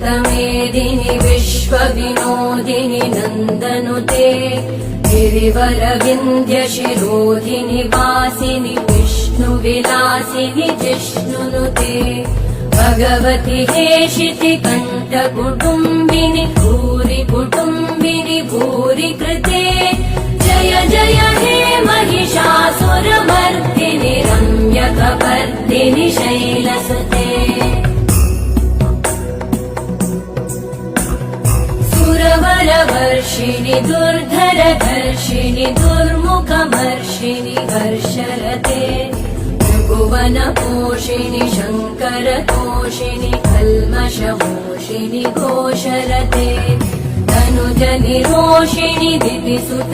ललितमेदिनि विश्वविनोदिनि नन्दनुते गिरिवरविन्द्यशिरोधिनि वासिनि विष्णुविलासिनि जिष्णुनुते भगवति हेशिति कण्ठकुटुम्बिनि भूरि कुटुम्बिनि भूरि कृते जय जय हे महिषासुरमर्दिनि रम्यकपर्दिनि शैलसुते सुरवरवर्षिणि दुर्धरधर्षिणि दुर्मुखमर्षिणि हर्षरते भुवनपोषिणि शङ्करतोषिणि कल्मषमोषिणि घोषरते तनुजनिरोषिणि दितिसुत